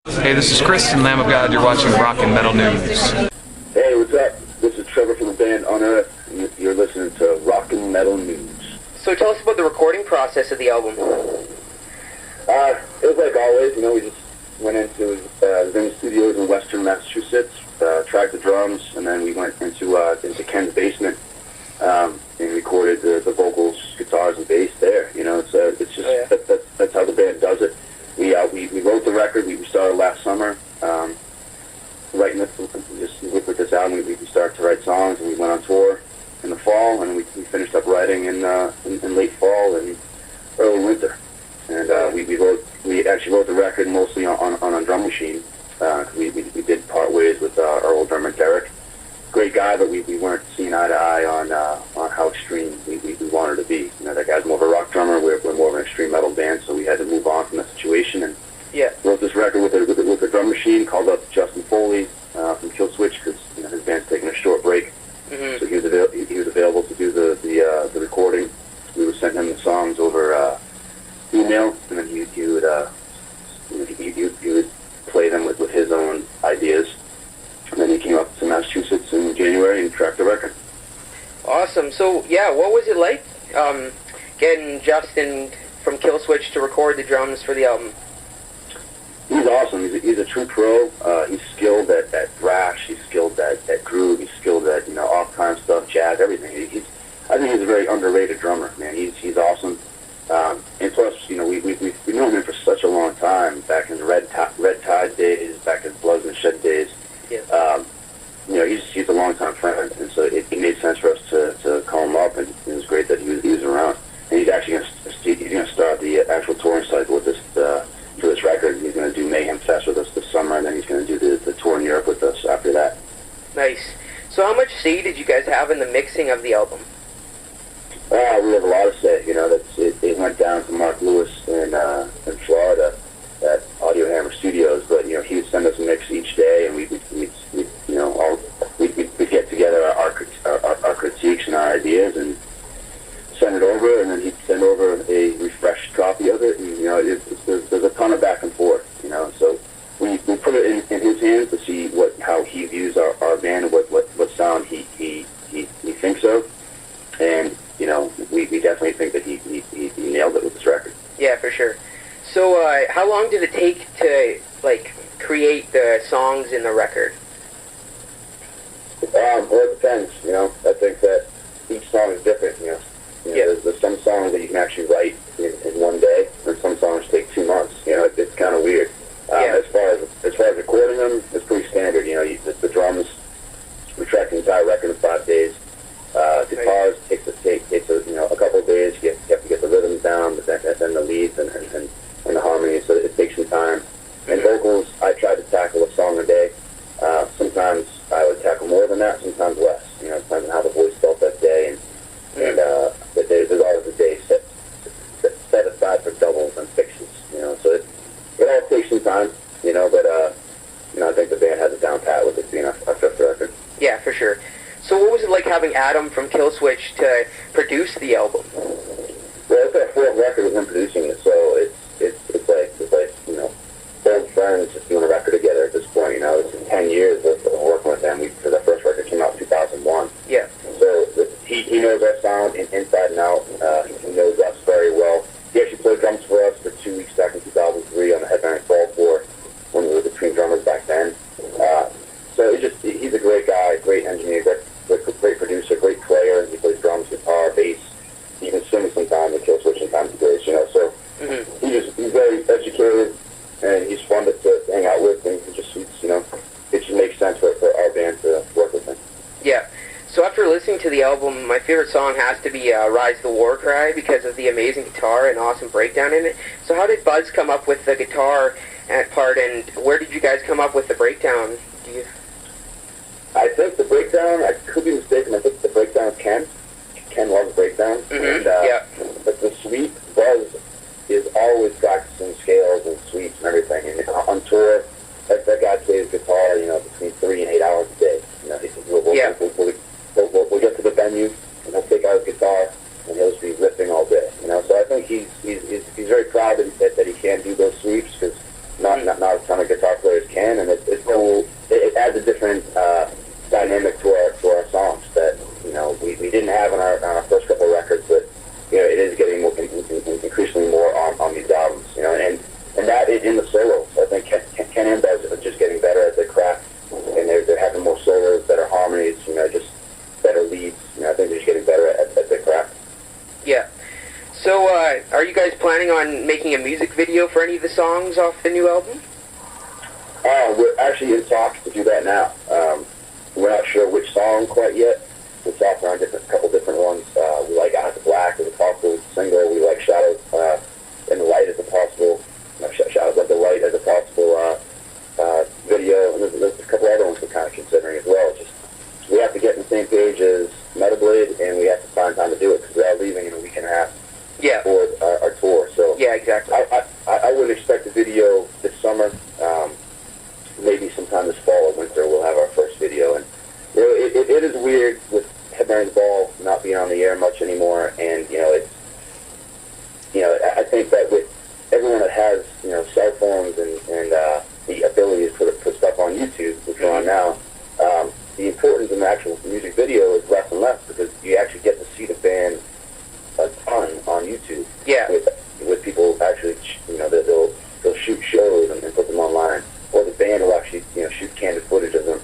Hey, this is Chris and Lamb of God. You're watching Rock and Metal News. Hey, what's up? This is Trevor from the band Unearth, and you're listening to Rock and Metal News. So tell us about the recording process of the album. It was like always, we just went into Zing Studios in Western Massachusetts, tracked the drums, and then we went into Ken's basement and recorded the vocals, guitars, and bass there. It's just that's how the band does it. We wrote the record. We started last summer, writing this. Just with this album, we started to write songs, and we went on tour in the fall, and we finished up writing in late fall and early winter. And we actually wrote the record mostly on a drum machine. We did part ways with our old drummer Derek. Great guy, but we weren't seeing eye to eye on how extreme we wanted to be. That guy's more of a rock drummer. We're more of an extreme metal band, so we had to move on from that situation and wrote this record with a drum machine. Called up Justin Foley from Killswitch because his band's taking a short break, so he was available to do the recording. We would send him the songs over email, and then he would play them with his own ideas. And then he came up to Massachusetts in January and tracked the record. Awesome. So, what was it like getting Justin from Killswitch to record the drums for the album? He's awesome. He's a true pro. He's skilled at thrash. He's skilled at groove. He's skilled at off-time stuff, jazz, everything. I think he's a very underrated drummer, man. He's awesome. And plus, we've known him for such a long time, back in the Red Tide days, back in Bloods and Shed days. He's a long-time friend, and so it made sense for us to call him up, and it was great that he was around. And he's actually going to start the actual touring cycle with this for this record. He's going to do Mayhem Fest with us this summer, and then he's going to do the tour in Europe with us after that. Nice. So how much say did you guys have in the mixing of the album? We have a lot of say. It went down to Mark Lewis in Florida at Audio Hammer Studios, but he would send us a mix each day, and we'd get together our critiques and our ideas and send it over, and then he'd send over a refreshed copy of it. And there's a ton of back and forth. So we put it in his hands to see how he views our band and what sound he thinks of, and we definitely think that he nailed it with this record. Yeah, for sure. So how long did it take to create the songs in the record? Well, it depends. I think that each song is different. There's some songs that you can actually write in one day, and some songs take 2 months. It's kind of weird. As far as recording them, it's pretty standard. The drums, we track the entire record in 5 days. Guitars takes a couple of days. You have to get the rhythms down, but then the leads and the harmonies. So it takes some time. And vocals, I try to tackle a song a day. Sometimes I would tackle more than that, sometimes less. Depends on how the voice felt that day, and there's always a day set aside for doubles and fixes. So it all takes some time. But I think the band has it down pat with it being our fifth record. Yeah, for sure. So what was it like having Adam from Killswitch to produce the album? Well, it's our fourth record with him producing it, so it's like old friends just doing a record together at this point. It's 10 years of working with them. Because our first record came out in 2001. Yeah. So he knows our sound inside and out. He knows us very well. He actually played drums for us for 2 weeks back in 2003 on the Headbanging Fall tour when we were between drummers back then. So he's a great guy, great engineer, great producer, great player. He plays drums, guitar, bass. He even sings sometimes and Killswitch sometimes he plays, So he's very educated, and he's fun to hang out with, and it just makes sense for our band to work with him. Yeah. So after listening to the album, my favorite song has to be Rise the War Cry because of the amazing guitar and awesome breakdown in it. So how did Buzz come up with the guitar part, and where did you guys come up with the breakdown? I think the breakdown, I could be mistaken, I think the breakdown is Ken. Ken loves breakdown. But the sweep, Buzz is always practicing scales and sweeps and everything. And on tour, that guy plays guitar, between 3 and 8 hours a day. We'll get to the venue, and he'll take out his guitar, and he'll just be riffing all day. So I think he's very proud that he can do those sweeps, because not a ton of guitar guitar players can, and it adds a different dynamic to our songs that we didn't have on our first couple of records, but it is getting increasingly more on these albums, and that is in the solos. I think Ken and Buzz are just getting better at their craft, and they're having more solos, better harmonies, just better leads. I think they're just getting better at their craft. Yeah. So, are you guys planning on making a music video for any of the songs off the new album? We're actually in talks to do that now. We're not sure which song quite yet. We're talking on a couple different ones. We like Out of the Black as a possible single. We like Shadows in the Light as a possible, Shadows of the Light as a possible video. And there's a couple other ones we're kind of considering as well. Just we have to get on the same page as Metal Blade, and we have to find time to do it because we are leaving in a week and a half. Yeah. For our tour. So yeah, exactly. I would expect a video this summer. Maybe sometime this fall or winter we'll have our first video. And it is weird with Headbangers Ball not being on the air much anymore. And I think that with everyone that has cell phones and the ability to put stuff on YouTube, which we're on now, the importance of the actual music video is less and less because you actually get to see the band a ton on YouTube. Yeah. With people actually, they'll shoot shows and put them online, or the band will actually, shoot candid footage of them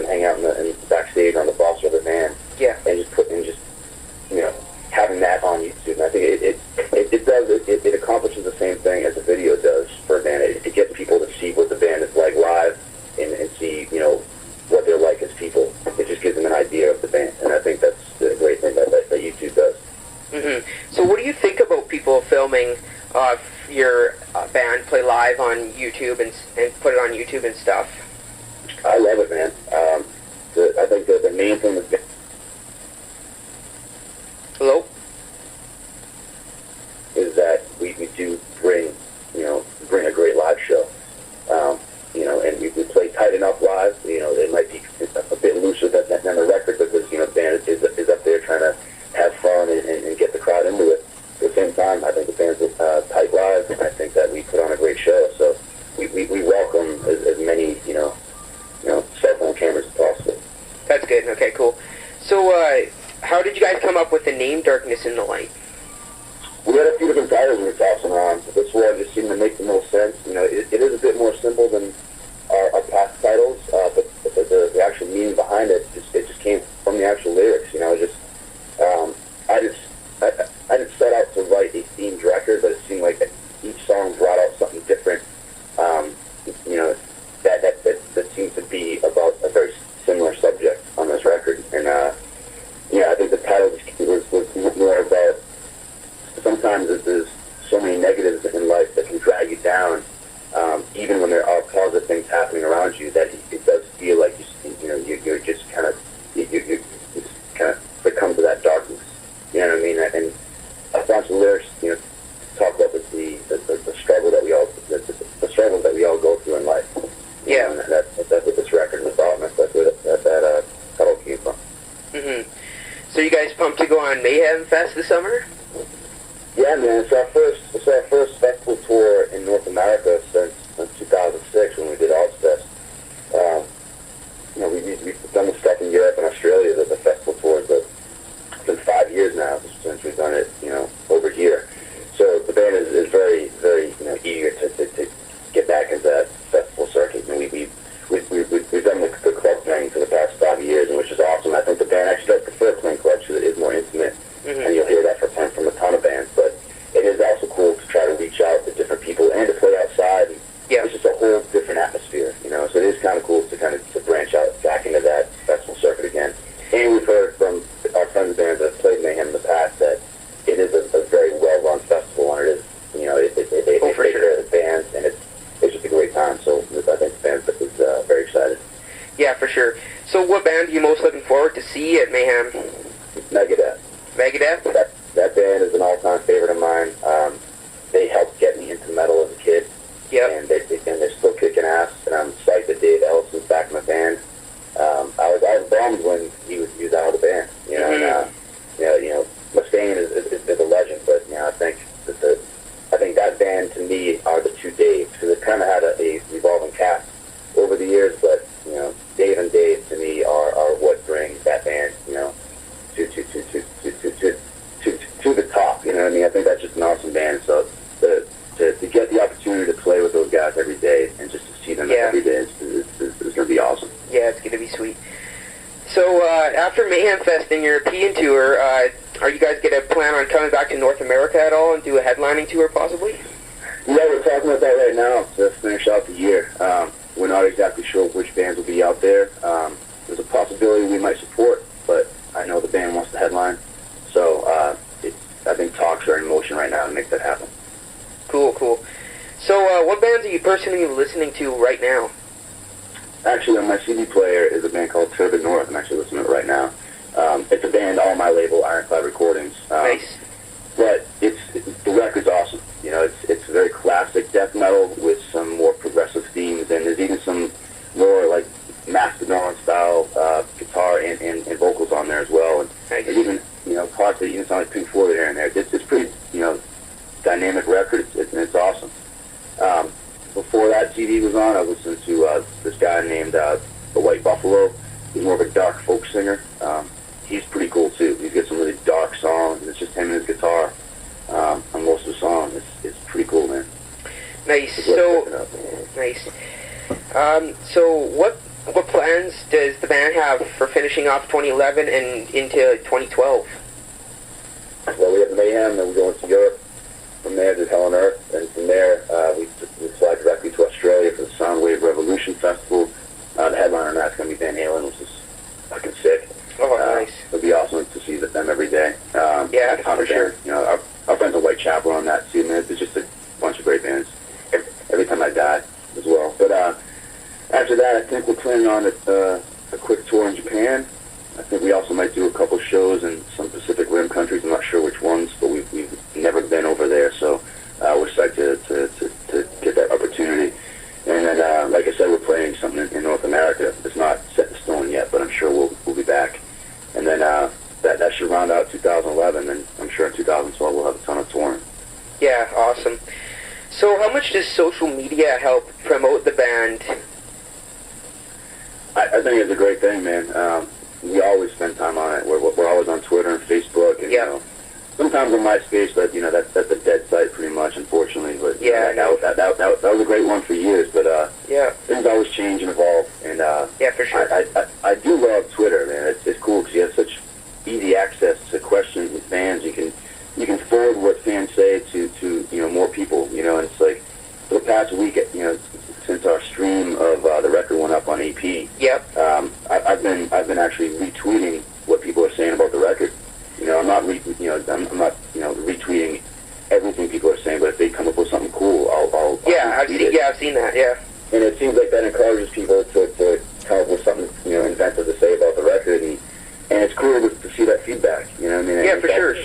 hang out in the backstage on the bus or the van. Yeah. And just having that on YouTube. And I think it accomplishes the same thing as the video does for a band. It gets people to see what the band is like live and see, what they're like as people. It just gives them an idea of the band, and I think that's the great thing that YouTube does. Mm-hmm. So what do you think about people filming your band play live on YouTube and put it on YouTube and stuff? I love it, man. I think that the main thing that's Hello? is that we do bring a great live show. And we play tight enough live. They might be a bit looser than the record because the band is up there trying to have fun and get the crowd into it. At the same time, I think the band's tight live, and I think that we put on a great show. So we welcome as many cell phone cameras as possible. That's good. Okay, cool. So how did you guys come up with the name Darkness in the Light? We had a few different titles we were tossing around. This one just seemed to make the most sense. It is a bit more simple than our past titles, but the actual meaning behind it just came from the actual lyrics. I didn't set out to write a themed record, but it seemed like each song brought out something different. That seems to be about a very similar subject on this record, and I think the title was more about. Sometimes there's so many negatives in life that can drag you down, even when there are positive things happening around you. That it does feel like you're just kind of you succumb to that darkness. You know what I mean? And a bunch of lyrics, talk about the struggle that we all the struggles that we all go through in life. Yeah. And that's what this record is about. And that's where that title came from. Mm-hmm. So you guys pumped to go on Mayhem Fest this summer? Yeah, man, it's our first festival tour in North America since 2006 when we did Ozfest. We've done the stuff in Europe and Australia, the festival tours, but it's been 5 years now since we've done it, over here. So the band is very, very, eager to get back into that festival circuit. And we've done the club thing for the past 5 years, and which is awesome. I think the band actually does prefer playing clubs because it is more intimate. Mm-hmm. And you'll hear that from a ton of bands, but it is also cool to try to reach out to different people and to play outside. And yeah. It's just a whole different atmosphere, So it is kind of cool to branch out back into that festival circuit again. And we've heard from our friends and bands that have played Mayhem in the past that it is a very well-run festival, and it is, they take care of the bands, and it's just a great time. So I think the band is very excited. Yeah, for sure. So what band are you most looking forward to see at Mayhem? Megadeth. Megadeth? That band is an all-time favorite of mine. They helped get me into metal as a kid. Yep. And they're still kicking ass, and I'm psyched that Dave Ellison's back in the band. I was bummed when he was out of the band, and Mustaine is a legend, but I think that that band to me are the two Daves, because it kind of had a revolving cast be sweet. So after Mayhem Fest and European tour, are you guys going to plan on coming back to North America at all and do a headlining tour possibly? Yeah, we're talking about that right now to finish out the year. We're not exactly sure which bands will be out there. There's a possibility we might support, but I know the band wants to headline. So I think talks are in motion right now to make that happen. Cool, cool. So what bands are you personally listening to right now? Actually, on my CD player is a band called Unearth. I'm actually listening to it right now. It's a band on my label, Ironclad Recordings. Nice. But the record's awesome. You know, it's very classic death metal with some more progressive themes, and there's even some more like Mastodon style guitar and vocals on there as well. And nice. there's even parts that even sound like Pink Floyd there and there. It's pretty dynamic record. It's awesome. Before that CD was on, I listened to this guy named The White Buffalo. He's more of a dark folk singer. He's pretty cool too. He's got some really dark songs, and it's just him and his guitar on most of the songs. It's pretty cool, man. Nice. So nice. So what plans does the band have for finishing off 2011 and into 2012? Well, we have Mayhem, then we go into Europe. From there to Hell on Earth, and from there we fly directly to Australia for the Soundwave Revolution Festival. The headliner on that's going to be Van Halen, which is fucking sick. Oh, nice. It'll be awesome to see them every day. Yeah, for sure. Our friends at Whitechapel on that too, man. It's just a bunch of great bands. Every Time I Die as well. But after that, I think we're planning on a quick tour in Japan. I think we also might do a couple shows in some Pacific Rim countries. I'm not sure which ones, but we've never been over there, so we're excited to get that opportunity. And then, like I said, we're playing something in North America. It's not set in stone yet, but I'm sure we'll be back. And then that should round out 2011, and I'm sure in 2012 we'll have a ton of touring. Yeah, awesome. So how much does social media help promote the band? I think it's a great thing, man. We always spend time on it. We're always on Twitter and Facebook, and sometimes on MySpace, but that's a dead site pretty much, unfortunately. But yeah, that was a great one for years. But things always change and evolve, and yeah, for sure. I do love Twitter, man. It's cool because you have such easy access to questions with fans. You can forward what fans say to more people. And it's like for the past week, since our stream of the record went up on EP. Yep. I've been actually retweeting what people are saying about the record. I'm not retweeting everything people are saying, but if they come up with something cool, I'll I've seen that. Yeah. And it seems like that encourages people to come up with something inventive to say about the record, and it's cool to see that feedback. You know what I mean? Yeah, for sure.